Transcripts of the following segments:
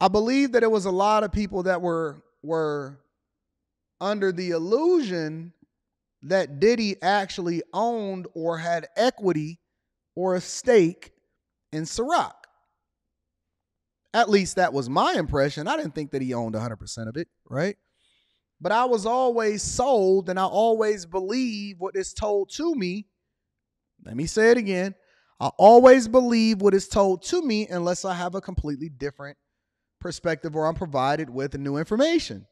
I believe that it was a lot of people that were under the illusion that Diddy actually owned or had equity or a stake in Ciroc. At least that was my impression. I didn't think that he owned 100% of it, right? But I was always sold, and I always believe what is told to me. Let me say it again. I always believe what is told to me unless I have a completely different perspective or I'm provided with new information.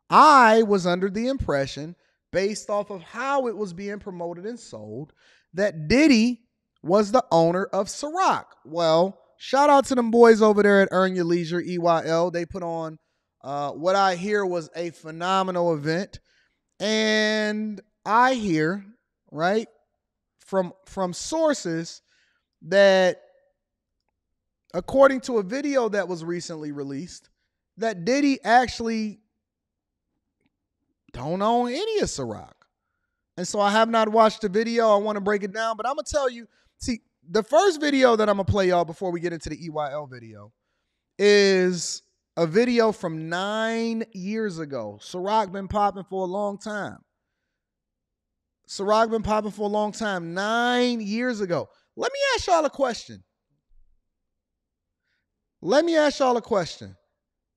I was under the impression, based off of how it was being promoted and sold, that Diddy was the owner of Ciroc. Well, shout out to them boys over there at Earn Your Leisure, EYL. They put on what I hear was a phenomenal event. And I hear, right, from sources that, according to a video that was recently released, that Diddy actually don't own any of Ciroc. And so I have not watched the video. I want to break it down, but I'm going to tell you, see, the first video that I'm going to play y'all before we get into the EYL video is a video from 9 years ago. Ciroc been popping for a long time. Ciroc been popping for a long time, 9 years ago. Let me ask y'all a question.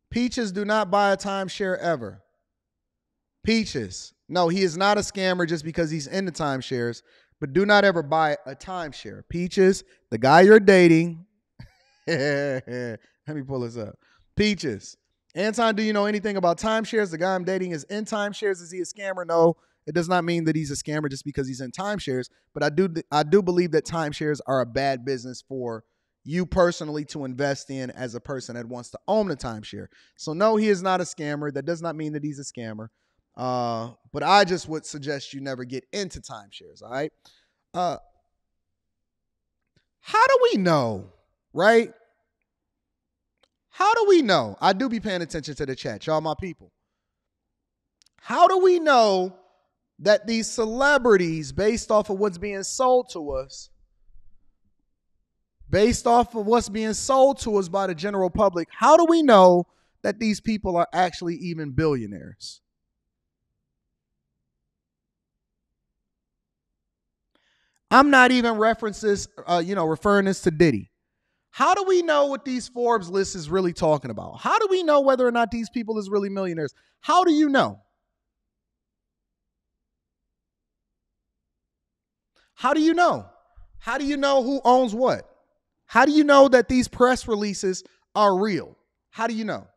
Peaches, do not buy a timeshare ever. Peaches, no, he is not a scammer just because he's into timeshares, but do not ever buy a timeshare. Peaches, the guy you're dating, let me pull this up. Peaches, Anton, do you know anything about timeshares? The guy I'm dating is in timeshares. Is he a scammer? No, it does not mean that he's a scammer just because he's in timeshares, but I do believe that timeshares are a bad business for you personally to invest in as a person that wants to own a timeshare. So no, he is not a scammer. That does not mean that he's a scammer. But I just would suggest you never get into timeshares, all right? How do we know, right? How do we know? I do be paying attention to the chat, y'all my people. How do we know that these celebrities, based off of what's being sold to us, by the general public, how do we know that these people are actually even billionaires? I'm not even referring this to Diddy. How do we know what these Forbes list is really talking about? How do we know whether or not these people is really millionaires? How do you know? How do you know? How do you know who owns what? How do you know that these press releases are real? How do you know?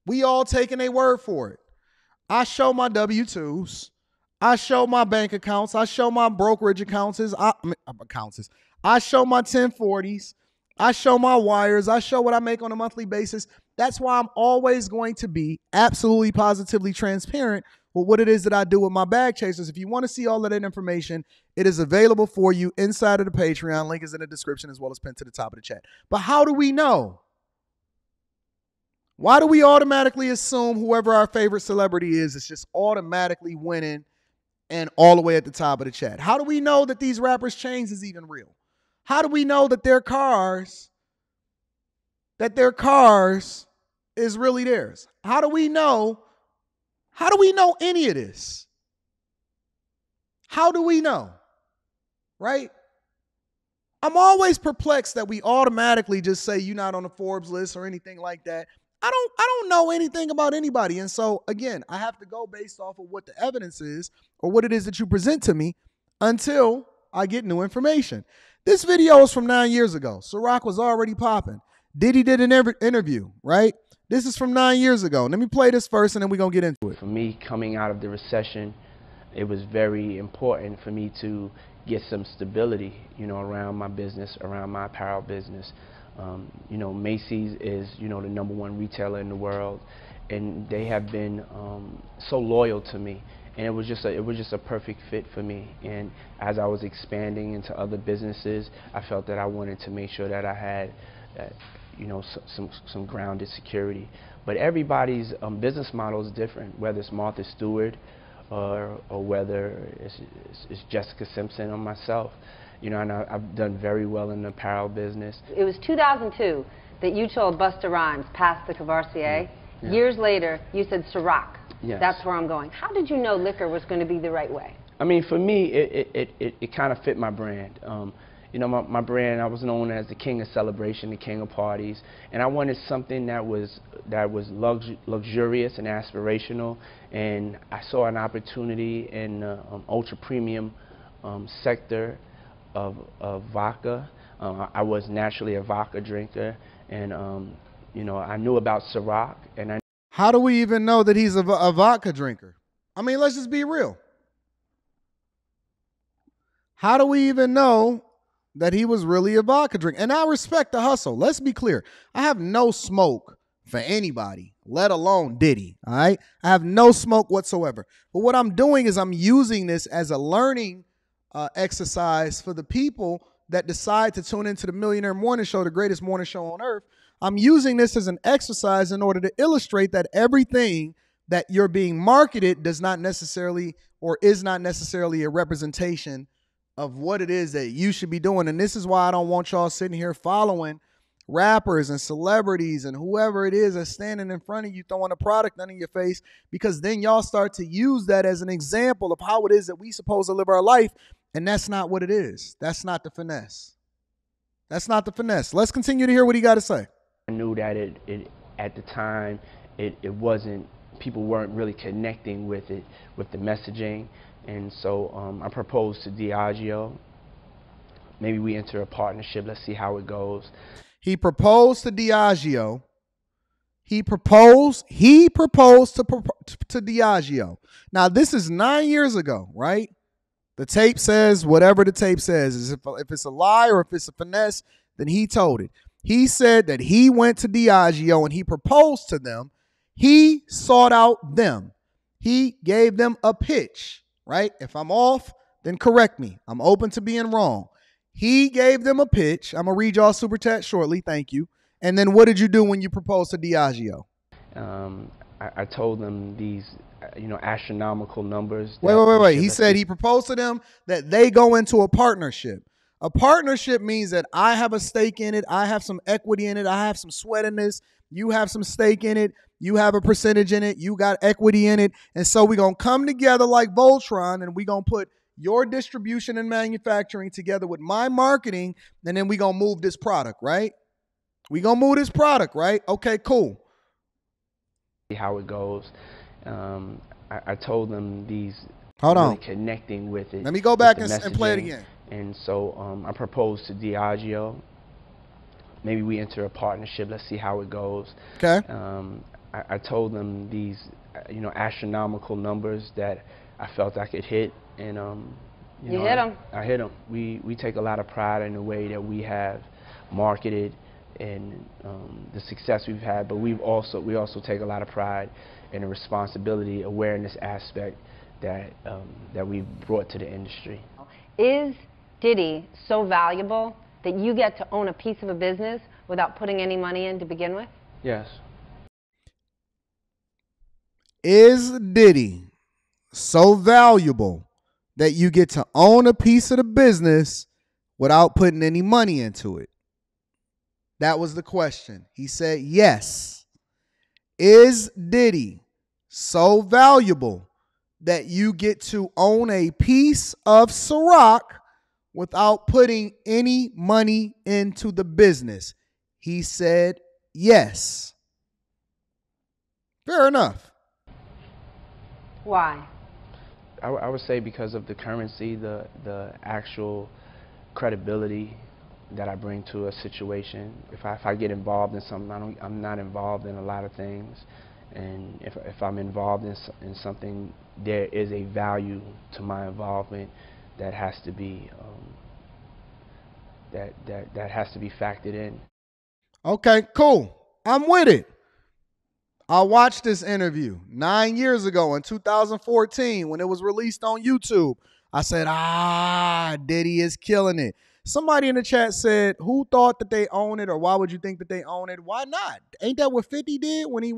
We all taking a word for it. I show my W-2s. I show my bank accounts. I show my brokerage accounts. I show my 1040s. I show my wires. I show what I make on a monthly basis. That's why I'm always going to be absolutely positively transparent with what it is that I do with my bag chasers. If you want to see all of that information, it is available for you inside of the Patreon. Link is in the description as well as pinned to the top of the chat. But how do we know? Why do we automatically assume whoever our favorite celebrity is just automatically winning and all the way at the top of the chat? How do we know that these rappers' chains is even real? How do we know that their cars is really theirs? How do we know any of this? How do we know? Right? I'm always perplexed that we automatically just say you're not on the Forbes list or anything like that. I don't know anything about anybody. And so, again, I have to go based off of what the evidence is or what it is that you present to me until I get new information. This video is from 9 years ago. Ciroc was already popping. Diddy did an interview, right? This is from 9 years ago. Let me play this first and then we're going to get into it. For me, coming out of the recession, it was very important for me to get some stability, around my business, around my apparel business. Macy's is, the #1 retailer in the world, and they have been so loyal to me. And it was just a perfect fit for me. And as I was expanding into other businesses, I felt that I wanted to make sure that I had, some grounded security. But everybody's business model is different, whether it's Martha Stewart or whether it's Jessica Simpson or myself. And I've done very well in the apparel business. It was 2002. that you told Busta Rhymes, pass the Courvoisier. Yeah. Years later, you said Ciroc. Yes. That's where I'm going. How did you know liquor was going to be the right way? I mean, for me, it kind of fit my brand. You know, my brand, I was known as the king of celebration, the king of parties, and I wanted something that was luxurious and aspirational, and I saw an opportunity in the ultra premium sector of vodka. I was naturally a vodka drinker, and you know, I knew about Ciroc, and How do we even know that he's a vodka drinker? I mean, let's just be real. How do we even know that he was really a vodka drinker? And I respect the hustle. Let's be clear. I have no smoke for anybody, let alone Diddy, all right? I have no smoke whatsoever. But what I'm doing is I'm using this as a learning exercise for the people that decide to tune into the Millionaire Morning Show, the greatest morning show on earth. I'm using this as an exercise in order to illustrate that everything that you're being marketed does not necessarily or is not necessarily a representation of what it is that you should be doing. And this is why I don't want y'all sitting here following rappers and celebrities and whoever it is that's standing in front of you throwing a product under your face, because then y'all start to use that as an example of how it is that we supposed to live our life. And that's not what it is. That's not the finesse. That's not the finesse. Let's continue to hear what he got to say. I knew that at the time, it wasn't, people weren't really connecting with it, with the messaging. And so I proposed to Diageo. Maybe we enter a partnership. Let's see how it goes. He proposed to Diageo. He proposed to Diageo. Now, this is 9 years ago, right? The tape says whatever the tape says. If it's a lie or if it's a finesse, then he told it. He said that he went to Diageo and he proposed to them. He sought out them. He gave them a pitch, right? If I'm off, then correct me. I'm open to being wrong. He gave them a pitch. I'm going to read y'all super chat shortly. Thank you. And then what did you do when you proposed to Diageo? I told them these, you know, astronomical numbers. Wait. He said he proposed to them that they go into a partnership. A partnership means that I have a stake in it. I have some equity in it. I have some sweat in this. You have some stake in it. You have a percentage in it. You got equity in it. And so we're going to come together like Voltron, and we're going to put your distribution and manufacturing together with my marketing, and then we're going to move this product, right? We're going to move this product, right? Okay, cool. See how it goes. I told them these. Hold on. Really connecting with it. Let me go back and play it again. And so I proposed to Diageo. Maybe we enter a partnership. Let's see how it goes. Okay. I told them these, you know, astronomical numbers that I felt I could hit, and you hit them. I hit them. We take a lot of pride in the way that we have marketed and the success we've had, but we also take a lot of pride in the responsibility, awareness aspect that we've brought to the industry. Is Diddy so valuable that you get to own a piece of a business without putting any money in to begin with? Yes. Is Diddy so valuable that you get to own a piece of the business without putting any money into it? That was the question. He said yes. Is Diddy so valuable that you get to own a piece of Ciroc without putting any money into the business? He said yes. Fair enough. Why? I would say because of the currency, the actual credibility that I bring to a situation. If I get involved in something, I'm not involved in a lot of things, and if I'm involved in something, there is a value to my involvement that has to be that has to be factored in. Okay, cool. I'm with it. I watched this interview 9 years ago in 2014 when it was released on YouTube. I said, Diddy is killing it. Somebody in the chat said, who thought that they own it, or why would you think that they own it? Why not? Ain't that what 50 did when he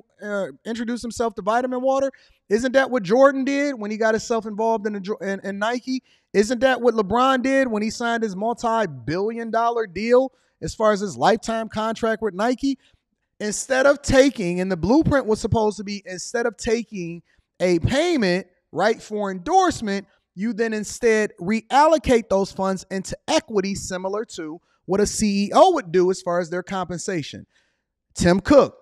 introduced himself to vitamin water? Isn't that what Jordan did when he got himself involved in Nike? Isn't that what LeBron did when he signed his multi-billion-dollar deal as far as his lifetime contract with Nike, instead of taking, and the blueprint was supposed to be, instead of taking a payment, right, for endorsement, you then instead reallocate those funds into equity, similar to what a CEO would do as far as their compensation. Tim Cook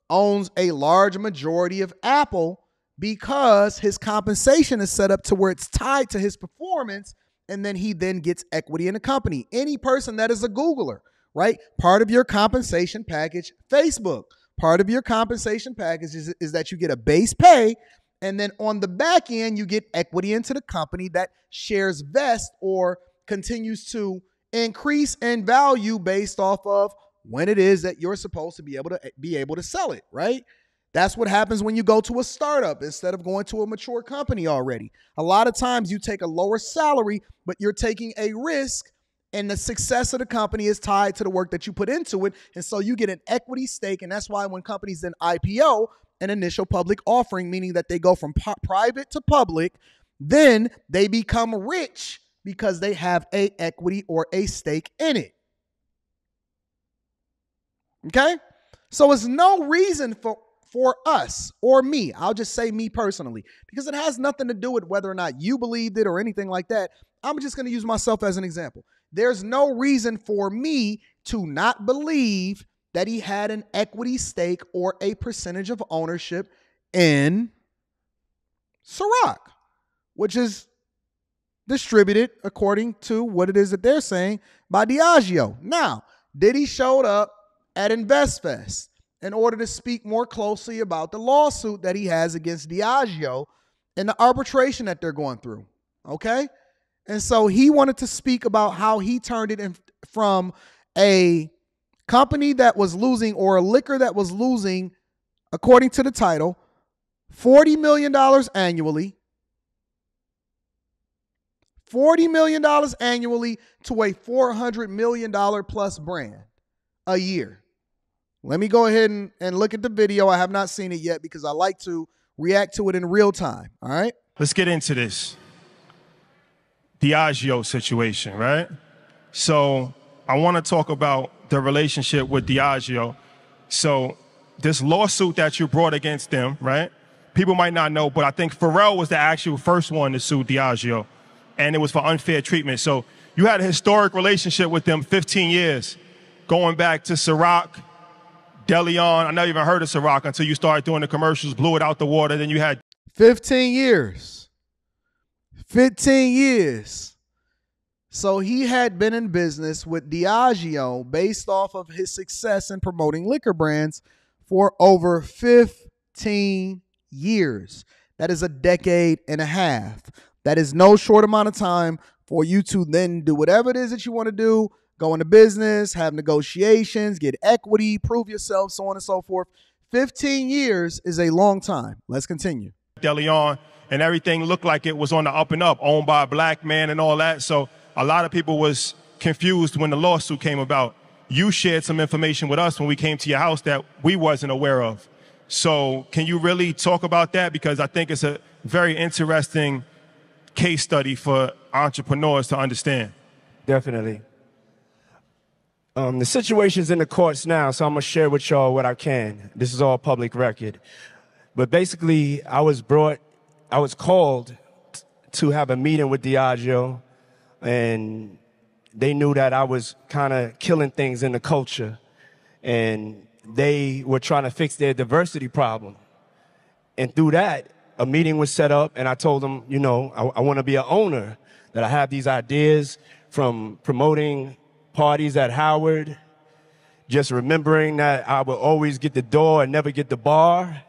owns a large majority of Apple because his compensation is set up to where it's tied to his performance, and then he then gets equity in the company. Any person that is a Googler, right? Part of your compensation package, Facebook, part of your compensation package is that you get a base pay, and then on the back end, you get equity into the company that shares vest or continues to increase in value based off of when it is that you're supposed to be able to sell it, right? That's what happens when you go to a startup instead of going to a mature company already. A lot of times you take a lower salary, but you're taking a risk, and the success of the company is tied to the work that you put into it. And so you get an equity stake. And that's why when companies then IPO, an initial public offering, meaning that they go from private to public, then they become rich because they have a equity or a stake in it. Okay? So it's no reason for us or me, I'll just say me personally, because it has nothing to do with whether or not you believed it or anything like that. I'm just going to use myself as an example. There's no reason for me to not believe that he had an equity stake or a percentage of ownership in Ciroc, which is distributed, according to what it is that they're saying, by Diageo. Now, Diddy showed up at InvestFest in order to speak more closely about the lawsuit that he has against Diageo and the arbitration that they're going through, okay? And so he wanted to speak about how he turned it from a company that was losing, or a liquor that was losing, according to the title, $40 million annually, $40 million annually, to a $400 million plus brand a year. Let me go ahead and look at the video. I have not seen it yet because I like to react to it in real time. All right. Let's get into this Diageo situation, right? So I want to talk about the relationship with Diageo. So this lawsuit that you brought against them, right? People might not know, but I think Pharrell was the actual first one to sue Diageo, and it was for unfair treatment. So you had a historic relationship with them, 15 years, going back to Ciroc, DeLeon. I never even heard of Ciroc until you started doing the commercials, blew it out the water. Then you had 15 years. 15 years. So he had been in business with Diageo based off of his success in promoting liquor brands for over 15 years. That is a decade and a half. That is no short amount of time for you to then do whatever it is that you want to do. Go into business, have negotiations, get equity, prove yourself, so on and so forth. 15 years is a long time. Let's continue. DeLeon, and everything looked like it was on the up and up, owned by a black man and all that. So a lot of people was confused when the lawsuit came about. You shared some information with us when we came to your house that we wasn't aware of. So can you really talk about that? Because I think it's a very interesting case study for entrepreneurs to understand. Definitely. The situation's in the courts now, so I'm going to share with y'all what I can. This is all public record. But basically, I was called to have a meeting with Diageo, and they knew that I was kind of killing things in the culture, and they were trying to fix their diversity problem. And through that, a meeting was set up, and I told them, you know, I want to be an owner, that I have these ideas from promoting parties at Howard, just remembering that I would always get the door and never get the bar.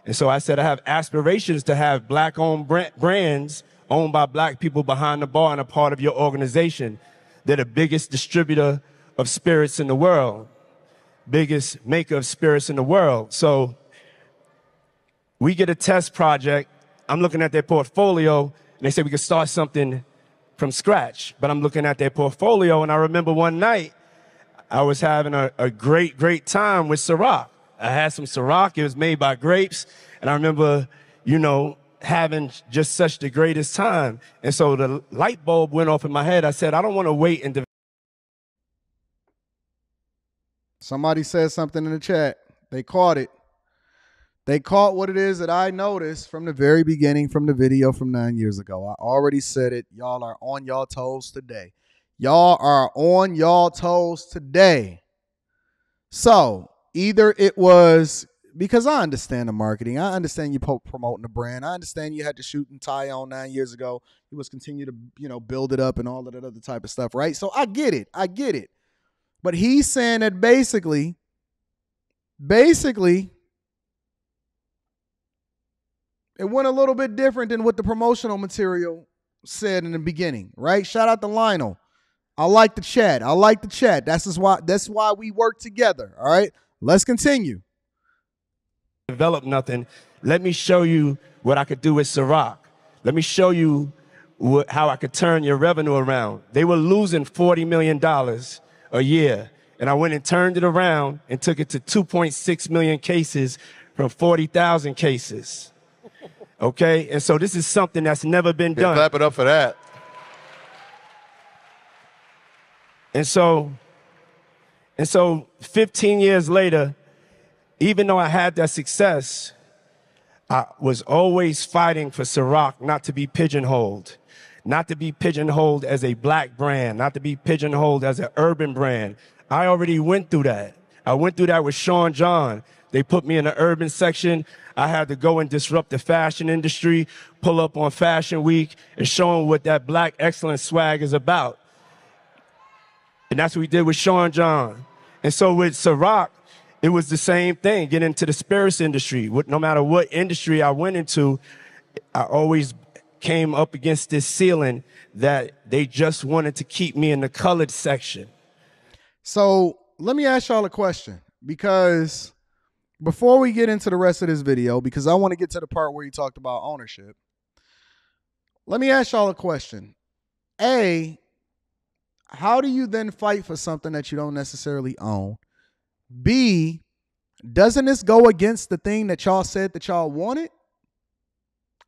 And so I said I have aspirations to have black-owned brands owned by black people behind the bar and a part of your organization. They're the biggest distributor of spirits in the world, biggest maker of spirits in the world. So we get a test project. I'm looking at their portfolio, and they say we could start something from scratch. But I'm looking at their portfolio, and I remember one night I was having a great, great time with Ciroc. I had some Ciroc. It was made by grapes. And I remember, you know, having just such the greatest time. And so the light bulb went off in my head. I said, I don't want to wait and Somebody said something in the chat. They caught it. They caught what it is that I noticed from the very beginning from the video from 9 years ago. I already said it. Y'all are on y'all toes today. Y'all are on y'all toes today. So either it was, because I understand the marketing. I understand you promoting the brand. I understand you had to shoot and tie on 9 years ago. You was continue to, build it up and all of that other type of stuff, right? So I get it. I get it. But he's saying that basically, it went a little bit different than what the promotional material said in the beginning, right? Shout out to Lionel. I like the chat. That's why we work together, all right? Let's continue. Develop nothing. Let me show you what I could do with Ciroc. Let me show you how I could turn your revenue around. They were losing $40 million a year, and I went and turned it around and took it to 2.6 million cases from 40,000 cases. Okay, and so this is something that's never been done. Clap it up for that. And so 15 years later, even though I had that success, I was always fighting for Ciroc not to be pigeonholed, not to be pigeonholed as a black brand, not to be pigeonholed as an urban brand. I already went through that. I went through that with Sean John. They put me in the urban section. I had to go and disrupt the fashion industry, pull up on Fashion Week, and show them what that black excellence swag is about. And that's what we did with Sean John. And so with Ciroc, it was the same thing, get into the spirits industry. No matter what industry I went into, I always came up against this ceiling that they just wanted to keep me in the colored section. So let me ask y'all a question, because before we get into the rest of this video, because I want to get to the part where you talked about ownership, let me ask y'all a question. A, how do you then fight for something that you don't necessarily own? B, doesn't this go against the thing that y'all said that y'all wanted?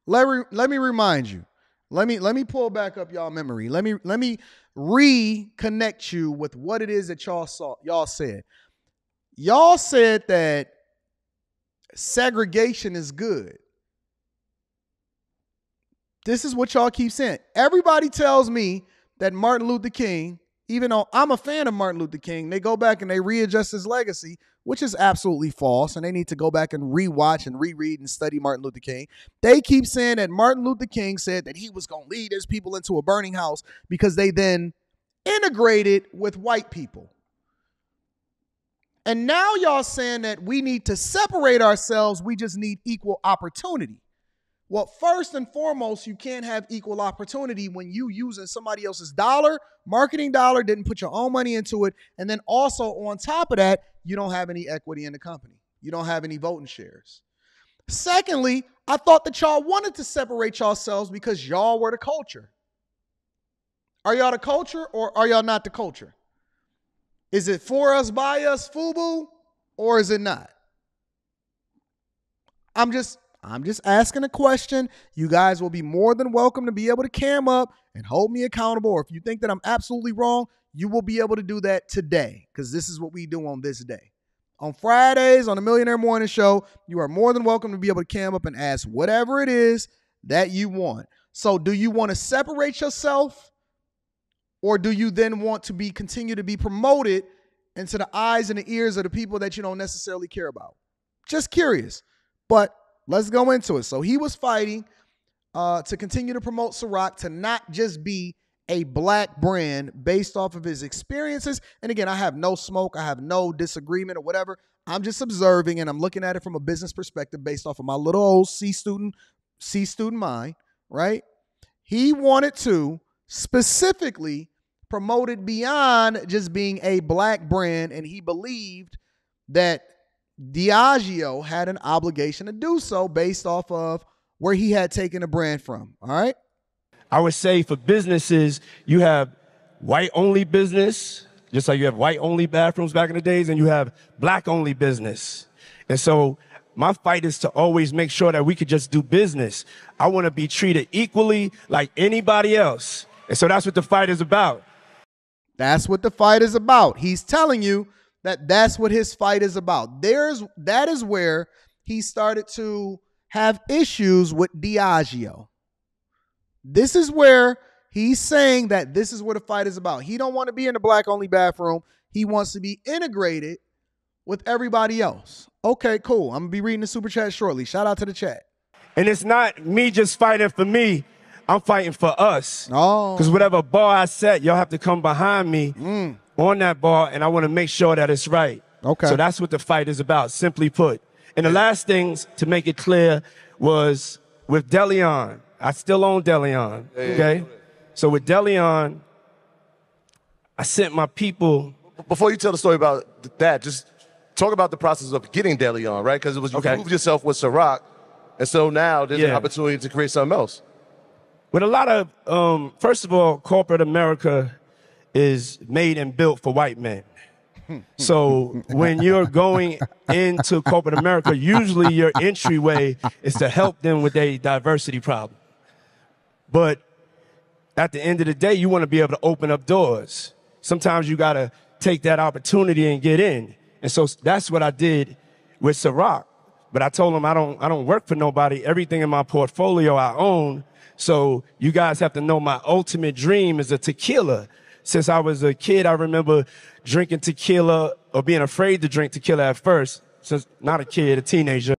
Let me remind you. Let me pull back up y'all memory. Let me reconnect you with what it is that y'all said. Y'all said that segregation is good. This is what y'all keep saying. Everybody tells me that Martin Luther King, even though I'm a fan of Martin Luther King, they go back and they readjust his legacy, which is absolutely false. And they need to go back and rewatch and reread and study Martin Luther King. They keep saying that Martin Luther King said that he was going to lead his people into a burning house because they then integrated with white people. And now y'all saying that we need to separate ourselves. We just need equal opportunity. Well, first and foremost, you can't have equal opportunity when you using somebody else's dollar, marketing dollar, didn't put your own money into it. And then also on top of that, you don't have any equity in the company. You don't have any voting shares. Secondly, I thought that y'all wanted to separate yourselves because y'all were the culture. Are y'all the culture or are y'all not the culture? Is it for us, by us, FUBU, or is it not? I'm just asking a question. You guys will be more than welcome to be able to cam up and hold me accountable. Or if you think that I'm absolutely wrong, you will be able to do that today, because this is what we do on this day. On Fridays on the Millionaire Morning Show, you are more than welcome to be able to cam up and ask whatever it is that you want. So do you want to separate yourself, or do you then want to continue to be promoted into the eyes and the ears of the people that you don't necessarily care about? Just curious. But let's go into it. So he was fighting to continue to promote Ciroc, to not just be a black brand based off of his experiences. And again, I have no smoke. I have no disagreement or whatever. I'm just observing and I'm looking at it from a business perspective based off of my little old C student mind, right? He wanted to specifically promote it beyond just being a black brand, and he believed that Diageo had an obligation to do so based off of where he had taken the brand from. All right. I would say for businesses, you have white-only business, just like you have white-only bathrooms back in the days, and you have black-only business. And so my fight is to always make sure that we could just do business. I want to be treated equally like anybody else. And so that's what the fight is about. That's what the fight is about. He's telling you That's what his fight is about. That is where he started to have issues with Diageo. This is where he's saying that this is what the fight is about. He don't want to be in the black-only bathroom. He wants to be integrated with everybody else. Okay, cool. I'm going to be reading the super chat shortly. Shout out to the chat. And it's not me just fighting for me. I'm fighting for us. Oh. Because whatever bar I set, y'all have to come behind me on that bar, and I want to make sure that it's right. Okay. So that's what the fight is about, simply put. And the last things, to make it clear, was with Deleon. I still own Deleon, okay? So with Deleon, I sent my people. Before you tell the story about that, just talk about the process of getting Deleon, right? Because it was you proved yourself with Ciroc, and so now there's an opportunity to create something else. With a lot of, first of all, corporate America is made and built for white men. So when you're going into corporate America, usually your entryway is to help them with their diversity problem. But at the end of the day, you want to be able to open up doors. Sometimes you got to take that opportunity and get in. And so that's what I did with Ciroc. But I told them I don't work for nobody. Everything in my portfolio I own. So you guys have to know my ultimate dream is a tequila. Since I was a kid, I remember drinking tequila or being afraid to drink tequila at first. Since not a kid, a teenager.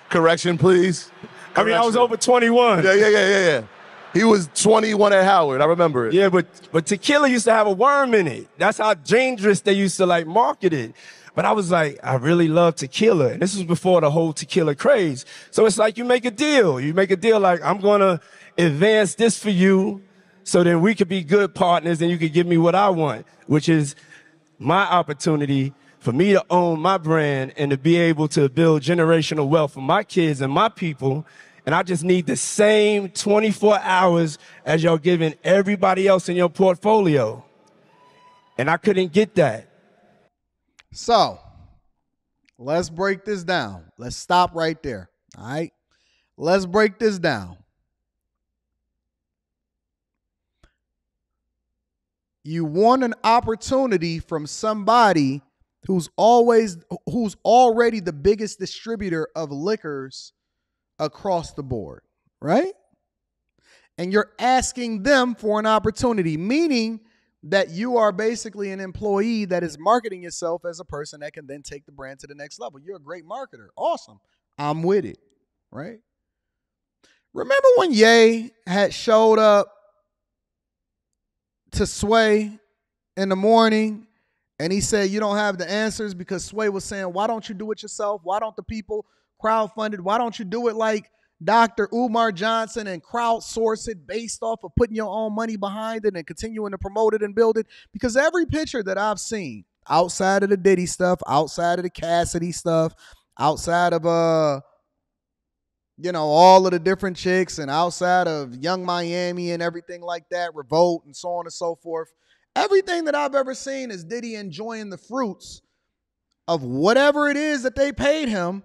Correction, please. I mean, I was over 21. Yeah. He was 21 at Howard. I remember it. Yeah, but tequila used to have a worm in it. That's how dangerous they used to like market it. But I was like, I really love tequila. And this was before the whole tequila craze. So it's like you make a deal. You make a deal like, I'm going to advance this for you so then we could be good partners and you could give me what I want, which is my opportunity for me to own my brand and to be able to build generational wealth for my kids and my people. And I just need the same 24 hours as y'all giving everybody else in your portfolio. And I couldn't get that. So let's break this down. Let's stop right there. All right. Let's break this down. You want an opportunity from somebody who's already the biggest distributor of liquors across the board, right? And you're asking them for an opportunity, meaning that you are basically an employee that is marketing yourself as a person that can then take the brand to the next level. You're a great marketer. Awesome. I'm with it, right? Remember when Ye had showed up to Sway in the morning and he said, you don't have the answers, because Sway was saying, why don't you do it yourself? Why don't the people crowdfunded? Why don't you do it like Dr. Umar Johnson and crowdsource it based off of putting your own money behind it and continuing to promote it and build it? Because every picture that I've seen outside of the Diddy stuff, outside of the Cassidy stuff, outside of all of the different chicks, and outside of Young Miami and everything like that, Revolt and so on and so forth, everything that I've ever seen is Diddy enjoying the fruits of whatever it is that they paid him.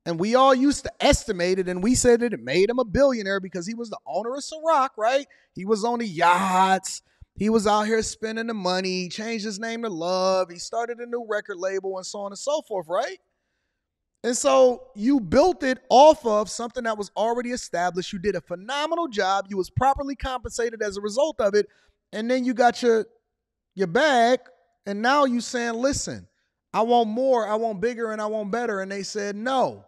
And we all used to estimate it, and we said that it made him a billionaire because he was the owner of Ciroc, right? He was on the yachts. He was out here spending the money. He changed his name to Love. He started a new record label and so on and so forth, right? And so you built it off of something that was already established. You did a phenomenal job. You was properly compensated as a result of it. And then you got your bag, and now you saying, listen, I want more, I want bigger, and I want better. And they said, no.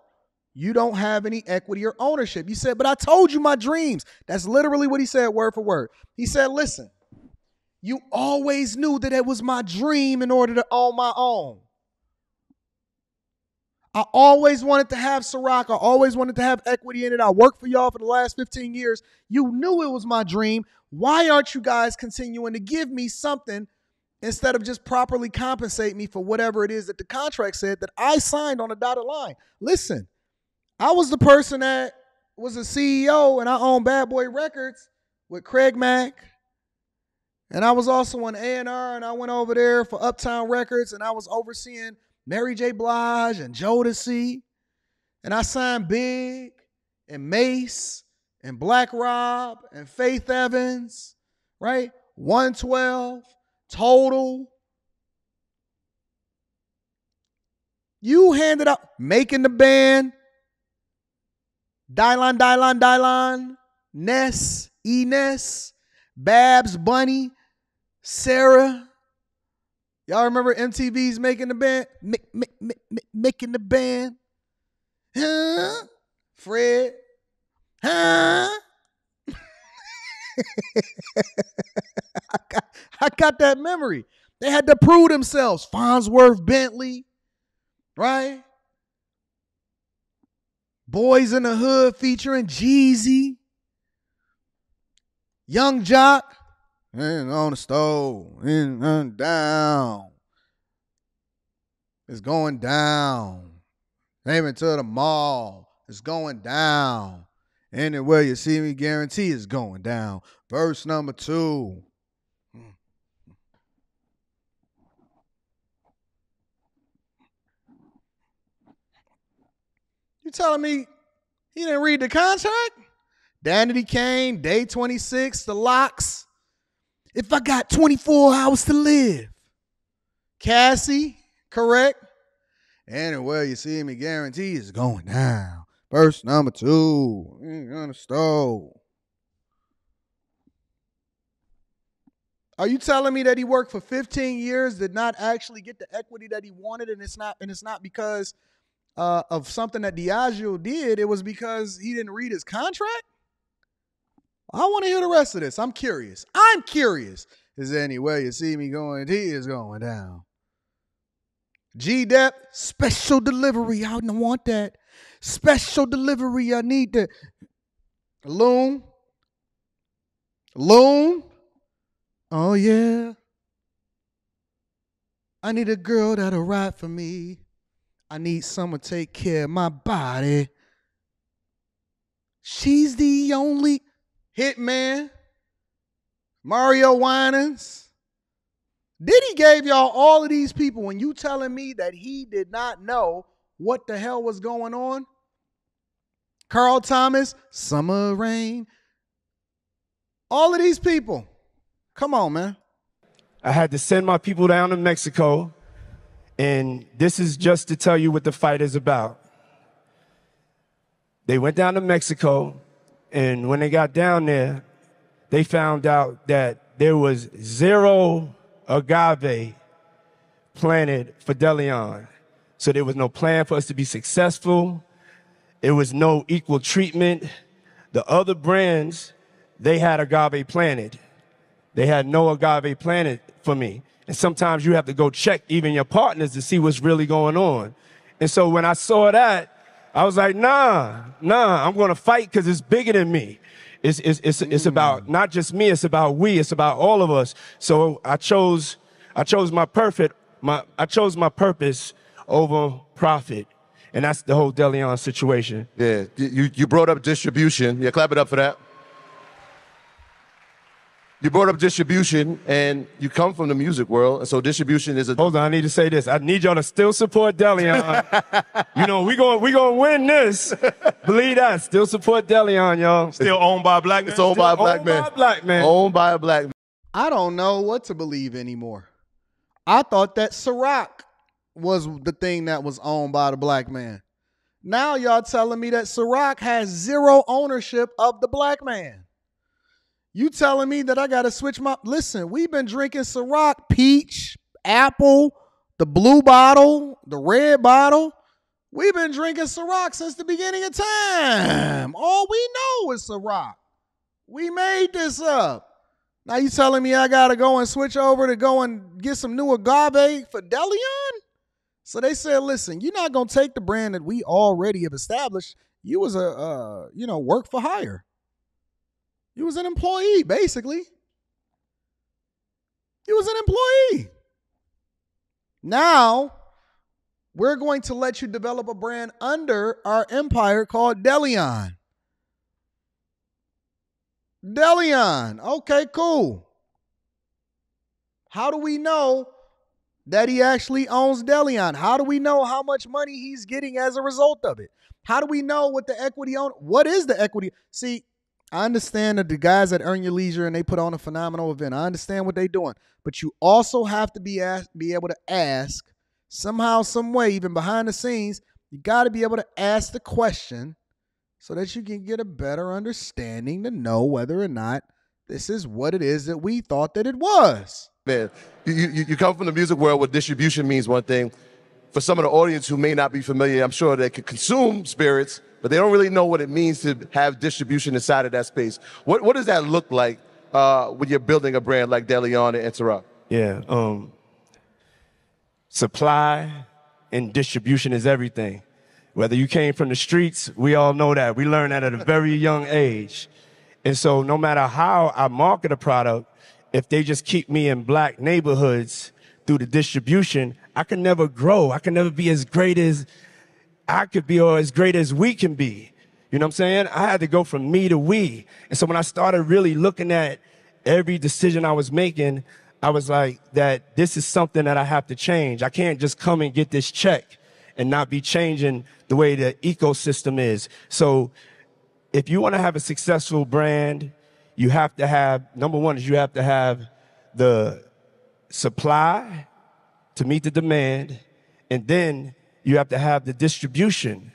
You don't have any equity or ownership. You said, but I told you my dreams. That's literally what he said, word for word. He said, listen, you always knew that it was my dream in order to own my own. I always wanted to have Ciroc. I always wanted to have equity in it. I worked for y'all for the last 15 years. You knew it was my dream. Why aren't you guys continuing to give me something instead of just properly compensate me for whatever it is that the contract said that I signed on the dotted line? Listen. I was the person that was a CEO, and I owned Bad Boy Records with Craig Mack. And I was also on A&R, and I went over there for Uptown Records, and I was overseeing Mary J. Blige and Jodeci. And I signed Big and Mace and Black Rob and Faith Evans, right? 112, Total. You handed out Making the Band, Dylon, Ness, Ness, Babs, Bunny, Sarah. Y'all remember MTV's Making the Band? Making the Band. Huh? Fred. Huh? I got that memory. They had to prove themselves. Farnsworth, Bentley, right? Boys in the Hood featuring Jeezy. Young Jock. And on the stove. And down. It's going down. Aiming to the mall. It's going down. Anywhere you see me, guarantee it's going down. Verse number 2. You telling me he didn't read the contract? Danity Kane, Day 26, The Locks. If I got 24 hours to live. Cassie, correct? Anywhere you see me, guarantee it's going down. Verse number 2. On the stove. Are you telling me that he worked for 15 years, did not actually get the equity that he wanted, and it's not because of something that Diageo did? It was because he didn't read his contract? I want to hear the rest of this. I'm curious. Is there any way you see me going? He is going down. G-Dep, special delivery. I don't want that. Special delivery. I need that. Loon. Oh, yeah. I need a girl that'll ride for me. I need someone to take care of my body. She's the only Hitman. Mario Winans. Diddy gave y'all all of these people, and you telling me that he did not know what the hell was going on? Carl Thomas, Summer Rain. All of these people. Come on, man. I had to send my people down to Mexico, and this is just to tell you what the fight is about. They went down to Mexico, and when they got down there, they found out that there was 0 agave planted for Deleon. So there was no plan for us to be successful. There was no equal treatment. The other brands, they had agave planted. They had no agave planted for me. And sometimes you have to go check even your partners to see what's really going on. And so when I saw that, I was like, nah, I'm going to fight because it's bigger than me. It's about not just me, it's about we, it's about all of us. So I chose my purpose over profit. And that's the whole Deleon situation. Yeah, you brought up distribution. Yeah, clap it up for that. You brought up distribution, and you come from the music world, and so distribution is a... Hold on, I need to say this. I need y'all to still support Deleon. You know, we gonna win this. Believe that. Still support Deleon, y'all. Still owned by a black man? It's owned by a black man. Owned by a black man. I don't know what to believe anymore. I thought that Ciroc was the thing that was owned by the black man. Now y'all telling me that Ciroc has 0 ownership of the black man. You telling me that I got to switch my... Listen, we've been drinking Ciroc, peach, apple, the blue bottle, the red bottle. We've been drinking Ciroc since the beginning of time. All we know is Ciroc. We made this up. Now you telling me I got to go and switch over to go and get some new agave for Deleon? So they said, listen, you're not going to take the brand that we already have established. You was a, work for hire. You was an employee, basically. You was an employee. Now, we're going to let you develop a brand under our empire called Deleon. Deleon. Okay, cool. How do we know that he actually owns Deleon? How do we know how much money he's getting as a result of it? How do we know what the equity on? What is the equity? See, I understand that the guys that Earn Your Leisure and they put on a phenomenal event. I understand what they're doing, but you also have to be able to ask somehow, some way, even behind the scenes. You got to be able to ask the question so that you can get a better understanding to know whether or not this is what it is that we thought that it was. Man, you come from the music world where distribution means one thing. For some of the audience who may not be familiar, I'm sure they could consume spirits, but they don't really know what it means to have distribution inside of that space. What does that look like when you're building a brand like DeLeon and Ciroc? Yeah, supply and distribution is everything. Whether you came from the streets, we all know that. We learned that at a very young age. And so no matter how I market a product, if they just keep me in black neighborhoods through the distribution, I can never grow. I can never be as great as I could be or as great as we can be. You know what I'm saying? I had to go from me to we. And so when I started really looking at every decision I was making, I was like, that this is something that I have to change. I can't just come and get this check and not be changing the way the ecosystem is. So if you want to have a successful brand, you have to have, number one is you have to have the supply to meet the demand, and then you have to have the distribution.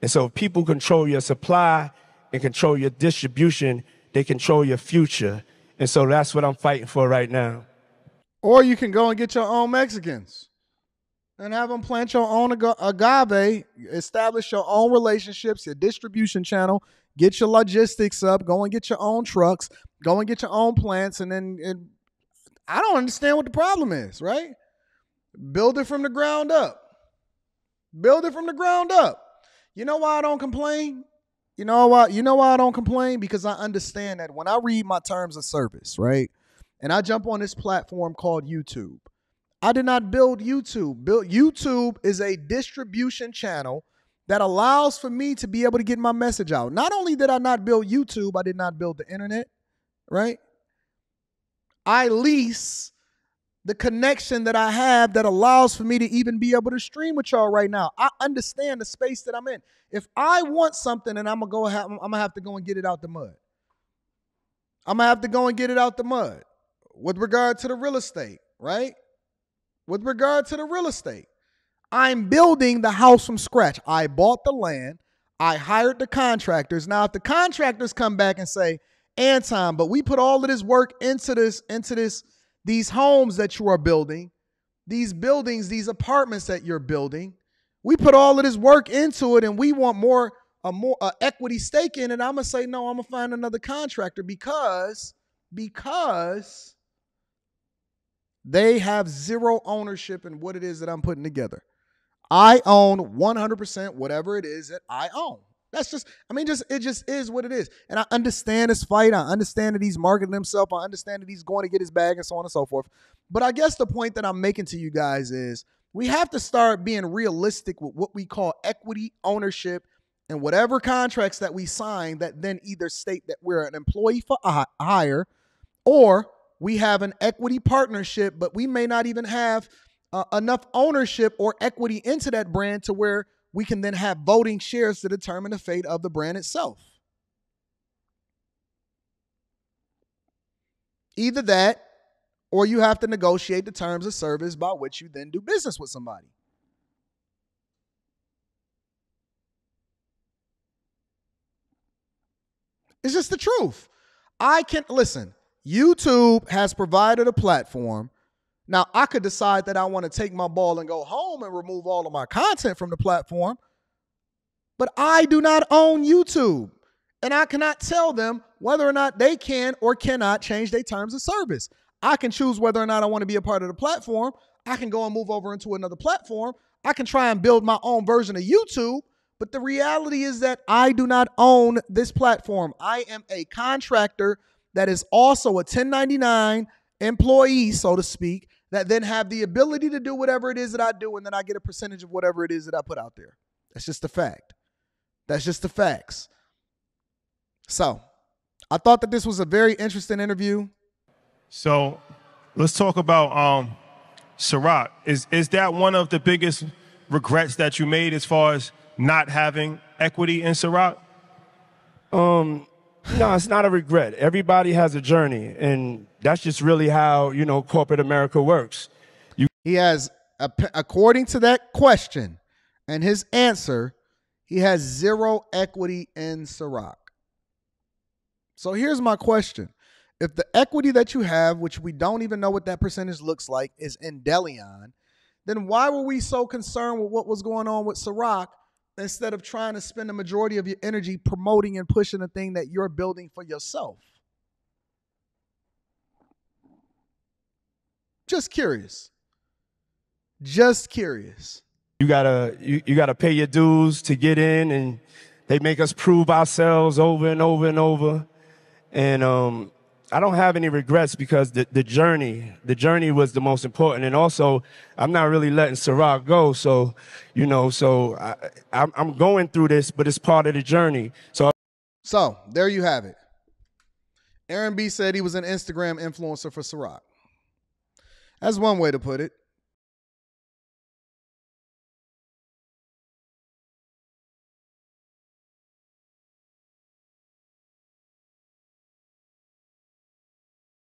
And so if people control your supply and control your distribution, they control your future. And so that's what I'm fighting for right now. Or you can go and get your own Mexicans and have them plant your own agave, establish your own relationships, your distribution channel, get your logistics up, go and get your own trucks, go and get your own plants, and I don't understand what the problem is, right? Build it from the ground up. Build it from the ground up. You know why I don't complain? You know why I don't complain? Because I understand that when I read my terms of service, right? And I jump on this platform called YouTube. I did not build YouTube. YouTube is a distribution channel that allows for me to be able to get my message out. Not only did I not build YouTube, I did not build the internet, right? I lease the connection that I have that allows for me to even be able to stream with y'all right now. I understand the space that I'm in. If I want something and I'm gonna have to go and get it out the mud. I'm gonna have to go and get it out the mud. With regard to the real estate, right? With regard to the real estate, I'm building the house from scratch. I bought the land. I hired the contractors. Now, if the contractors come back and say, Anton, but we put all of this work into these homes that you are building, these buildings, these apartments that you're building, we put all of this work into it and we want more equity stake in it. I'm going to say, no, I'm going to find another contractor because they have zero ownership in what it is that I'm putting together. I own 100% whatever it is that I own. That's just, it just is what it is. And I understand this fight. I understand that he's marketing himself. I understand that he's going to get his bag and so on and so forth. But I guess the point that I'm making to you guys is we have to start being realistic with what we call equity ownership and whatever contracts that we sign that then either state that we're an employee for hire or we have an equity partnership, but we may not even have enough ownership or equity into that brand to where we can then have voting shares to determine the fate of the brand itself. Either that, or you have to negotiate the terms of service by which you then do business with somebody. It's just the truth. Listen, YouTube has provided a platform. Now, I could decide that I want to take my ball and go home and remove all of my content from the platform, but I do not own YouTube, and I cannot tell them whether or not they can or cannot change their terms of service. I can choose whether or not I want to be a part of the platform. I can go and move over into another platform. I can try and build my own version of YouTube, but the reality is that I do not own this platform. I am a contractor that is also a 1099 employee, so to speak, that then have the ability to do whatever it is that I do, and then I get a percentage of whatever it is that I put out there. That's just a fact. That's just the facts. So I thought that this was a very interesting interview. So let's talk about Ciroc. Is that one of the biggest regrets that you made as far as not having equity in Ciroc? No, it's not a regret. Everybody has a journey, and that's just really how, you know, corporate America works. He has, according to that question and his answer, he has 0 equity in Ciroc. So here's my question. If the equity that you have, which we don't even know what that percentage looks like, is in Deleon, then why were we so concerned with what was going on with Ciroc instead of trying to spend the majority of your energy promoting and pushing the thing that you're building for yourself? Just curious. Just curious. You gotta pay your dues to get in, and they make us prove ourselves over and over and over. And I don't have any regrets because the journey was the most important. And also, I'm not really letting Ciroc go. So, you know, I'm going through this, but it's part of the journey. So there you have it. Aaron B said he was an Instagram influencer for Ciroc. That's one way to put it.